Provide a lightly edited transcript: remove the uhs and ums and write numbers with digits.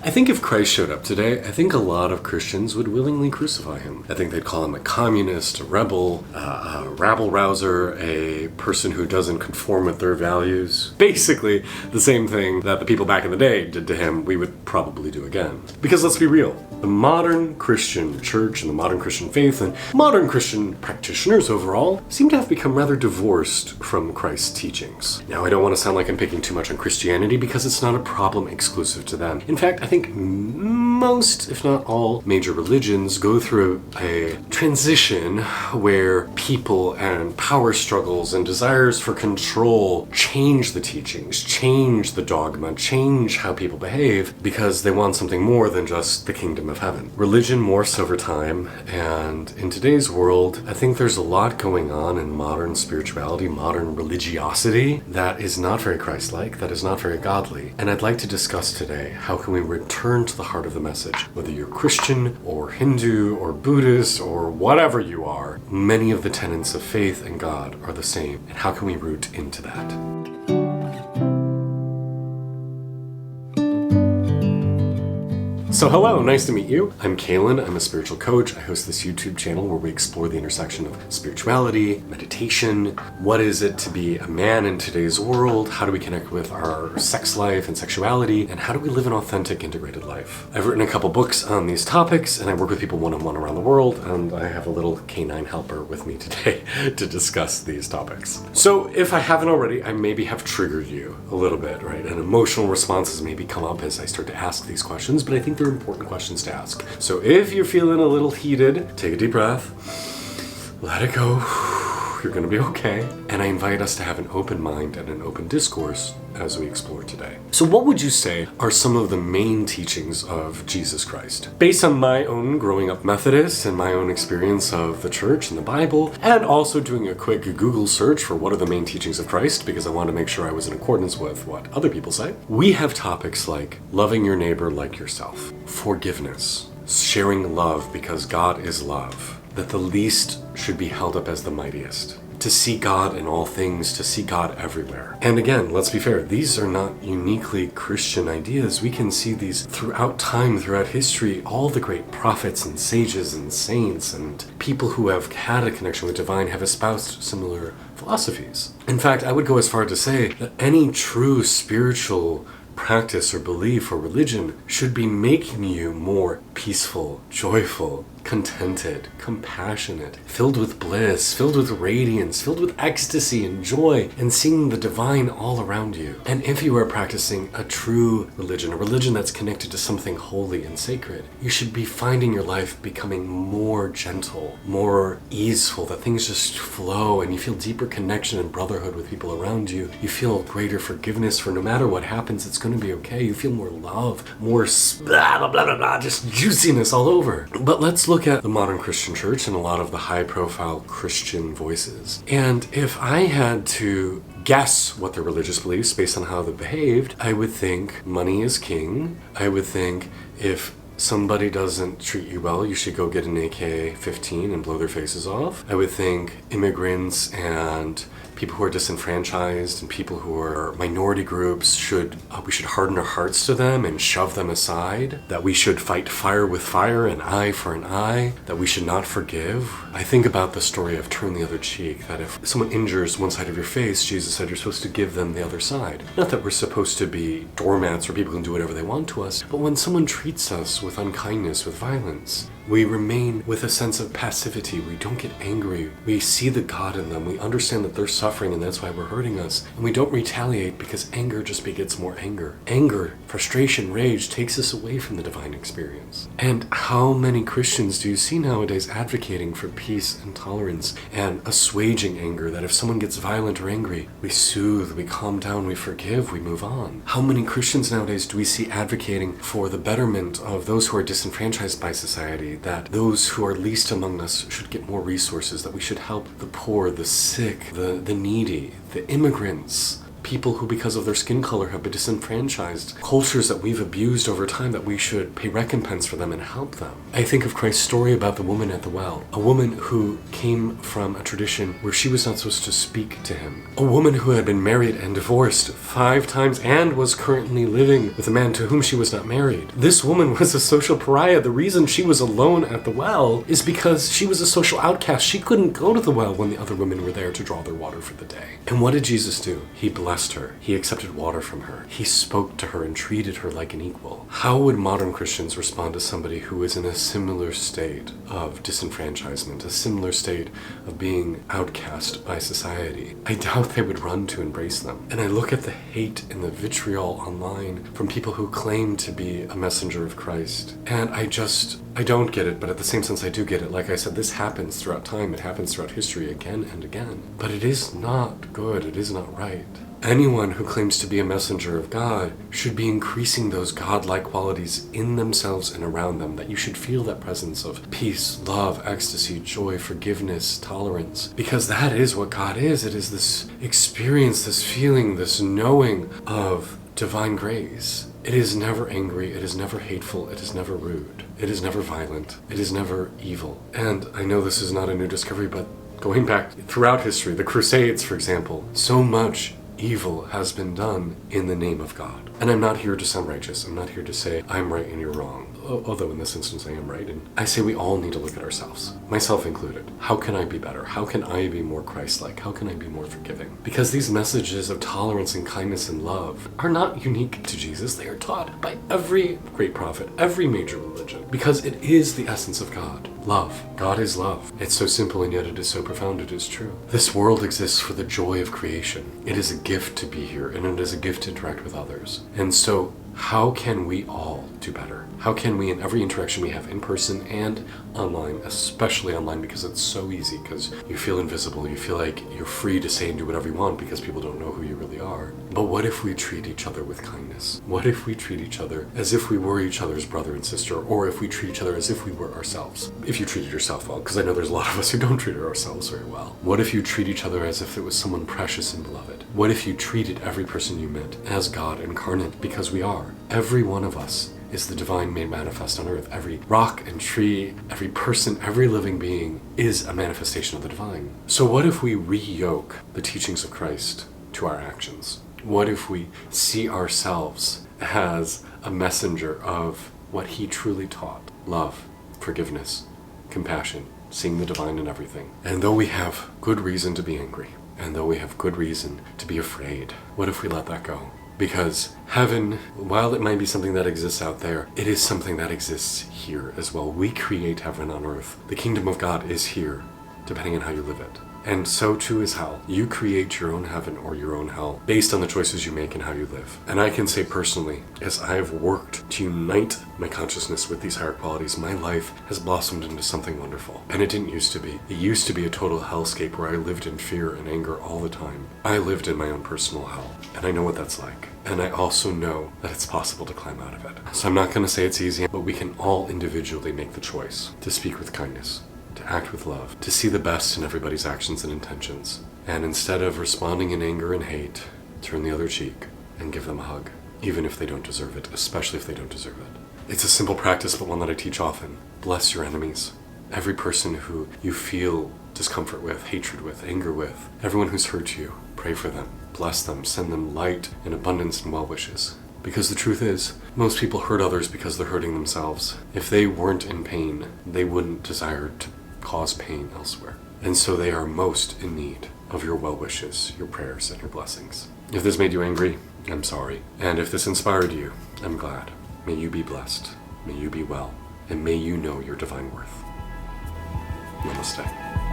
I think if Christ showed up today, I think a lot of Christians would willingly crucify him. I think they'd call him a communist, a rebel, a rabble-rouser, a person who doesn't conform with their values. Basically, the same thing that the people back in the day did to him, we would probably do again. Because let's be real, the modern Christian church and the modern Christian faith and modern Christian practitioners overall seem to have become rather divorced from Christ's teachings. Now, I don't want to sound like I'm picking too much on Christianity because it's not a problem exclusive to them. In fact, I think most, if not all, major religions go through a transition where people and power struggles and desires for control change the teachings, change the dogma, change how people behave because they want something more than just the kingdom of heaven. Religion morphs over time, and in today's world, I think there's a lot going on in modern spirituality, modern religiosity that is not very Christ-like, that is not very godly. And I'd like to discuss today how can we return to the heart of the message. Whether you're Christian or Hindu or Buddhist or whatever you are, many of the tenets of faith and God are the same. And how can we root into that? So hello, nice to meet you. I'm Kalen, I'm a spiritual coach. I host this YouTube channel where we explore the intersection of spirituality, meditation, what is it to be a man in today's world, how do we connect with our sex life and sexuality, and how do we live an authentic, integrated life. I've written a couple books on these topics, and I work with people one-on-one around the world, and I have a little canine helper with me today to discuss these topics. So if I haven't already, I maybe have triggered you a little bit, right? And emotional responses maybe come up as I start to ask these questions, but I think they're important questions to ask. So if you're feeling a little heated, take a deep breath, let it go, you're gonna be okay. And I invite us to have an open mind and an open discourse as we explore today. So what would you say are some of the main teachings of Jesus Christ? Based on my own growing up Methodist and my own experience of the church and the Bible, and also doing a quick Google search for what are the main teachings of Christ, because I wanted to make sure I was in accordance with what other people say, we have topics like loving your neighbor like yourself, forgiveness, sharing love because God is love, that the least should be held up as the mightiest, to see God in all things, to see God everywhere. And again, let's be fair, these are not uniquely Christian ideas. We can see these throughout time, throughout history. All the great prophets and sages and saints and people who have had a connection with divine have espoused similar philosophies. In fact, I would go as far to say that any true spiritual practice or belief or religion should be making you more peaceful, joyful, contented, compassionate, filled with bliss, filled with radiance, filled with ecstasy and joy, and seeing the divine all around you. And if you are practicing a true religion, a religion that's connected to something holy and sacred, you should be finding your life becoming more gentle, more easeful, that things just flow and you feel deeper connection and brotherhood with people around you. You feel greater forgiveness for no matter what happens, it's going to be okay. You feel more love, more blah, blah, blah, blah, blah, just juiciness all over. But let's look at the modern Christian church and a lot of the high-profile Christian voices. And if I had to guess what their religious beliefs based on how they behaved, I would think money is king. I would think if somebody doesn't treat you well, you should go get an AK-15 and blow their faces off. I would think immigrants and people who are disenfranchised and people who are minority groups we should harden our hearts to them and shove them aside, that we should fight fire with fire, an eye for an eye, that we should not forgive. I think about the story of turn the other cheek, that if someone injures one side of your face, Jesus said you're supposed to give them the other side. Not that we're supposed to be doormats or people can do whatever they want to us, but when someone treats us with unkindness, with violence, we remain with a sense of passivity. We don't get angry. We see the God in them. We understand that they're suffering and that's why we're hurting us. And we don't retaliate because anger just begets more anger. Anger, frustration, rage takes us away from the divine experience. And how many Christians do you see nowadays advocating for peace and tolerance and assuaging anger, that if someone gets violent or angry, we soothe, we calm down, we forgive, we move on? How many Christians nowadays do we see advocating for the betterment of those who are disenfranchised by society, that those who are least among us should get more resources, that we should help the poor, the sick, the needy, the immigrants, people who because of their skin color have been disenfranchised, cultures that we've abused over time, that we should pay recompense for them and help them. I think of Christ's story about the woman at the well, a woman who came from a tradition where she was not supposed to speak to him, a woman who had been married and divorced 5 times and was currently living with a man to whom she was not married. This woman was a social pariah. The reason she was alone at the well is because she was a social outcast. She couldn't go to the well when the other women were there to draw their water for the day. And what did Jesus do? He blessed her. He accepted water from her. He spoke to her and treated her like an equal. How would modern Christians respond to somebody who is in a similar state of disenfranchisement, a similar state of being outcast by society? I doubt they would run to embrace them. And I look at the hate and the vitriol online from people who claim to be a messenger of Christ, and I don't get it, but at the same sense I do get it. Like I said, this happens throughout time. It happens throughout history again and again. But it is not good. It is not right. Anyone who claims to be a messenger of God should be increasing those godlike qualities in themselves and around them, that you should feel that presence of peace, love, ecstasy, joy, forgiveness, tolerance, because that is what God is. It is this experience, this feeling, this knowing of divine grace. It is never angry, it is never hateful, it is never rude, it is never violent, it is never evil. And I know this is not a new discovery, but going back throughout history, the Crusades, for example, so much evil has been done in the name of God. And I'm not here to sound righteous. I'm not here to say I'm right and you're wrong. Although in this instance I am right. And I say we all need to look at ourselves, myself included. How can I be better? How can I be more Christ-like? How can I be more forgiving? Because these messages of tolerance and kindness and love are not unique to Jesus. They are taught by every great prophet, every major religion, because it is the essence of God. Love. God is love. It's so simple and yet it is so profound. It is true. This world exists for the joy of creation. It is a gift to be here, and it is a gift to interact with others. And so how can we all do better? How can we, in every interaction we have in person and online, especially online because it's so easy, because you feel invisible, you feel like you're free to say and do whatever you want because people don't know who you really are. But what if we treat each other with kindness? What if we treat each other as if we were each other's brother and sister, or if we treat each other as if we were ourselves? If you treated yourself well, because I know there's a lot of us who don't treat ourselves very well. What if you treat each other as if it was someone precious and beloved? What if you treated every person you met as God incarnate? Because we are. Every one of us is the divine made manifest on earth. Every rock and tree, every person, every living being is a manifestation of the divine. So what if we re-yoke the teachings of Christ to our actions? What if we see ourselves as a messenger of what he truly taught? Love, forgiveness, compassion, seeing the divine in everything. And though we have good reason to be angry, and though we have good reason to be afraid, what if we let that go? Because heaven, while it might be something that exists out there, it is something that exists here as well. We create heaven on earth. The kingdom of God is here, depending on how you live it. And so too is hell. You create your own heaven or your own hell based on the choices you make and how you live. And I can say personally, as I've worked to unite my consciousness with these higher qualities, my life has blossomed into something wonderful. And it didn't used to be. It used to be a total hellscape where I lived in fear and anger all the time. I lived in my own personal hell, and I know what that's like. And I also know that it's possible to climb out of it. So I'm not going to say it's easy, but we can all individually make the choice to speak with kindness, to act with love, to see the best in everybody's actions and intentions. And instead of responding in anger and hate, turn the other cheek and give them a hug, even if they don't deserve it, especially if they don't deserve it. It's a simple practice, but one that I teach often. Bless your enemies. Every person who you feel discomfort with, hatred with, anger with, everyone who's hurt you, pray for them, bless them, send them light and abundance and well wishes. Because the truth is, most people hurt others because they're hurting themselves. If they weren't in pain, they wouldn't desire to cause pain elsewhere. And so they are most in need of your well wishes, your prayers, and your blessings. If this made you angry, I'm sorry. And if this inspired you, I'm glad. May you be blessed, may you be well, and may you know your divine worth. Namaste.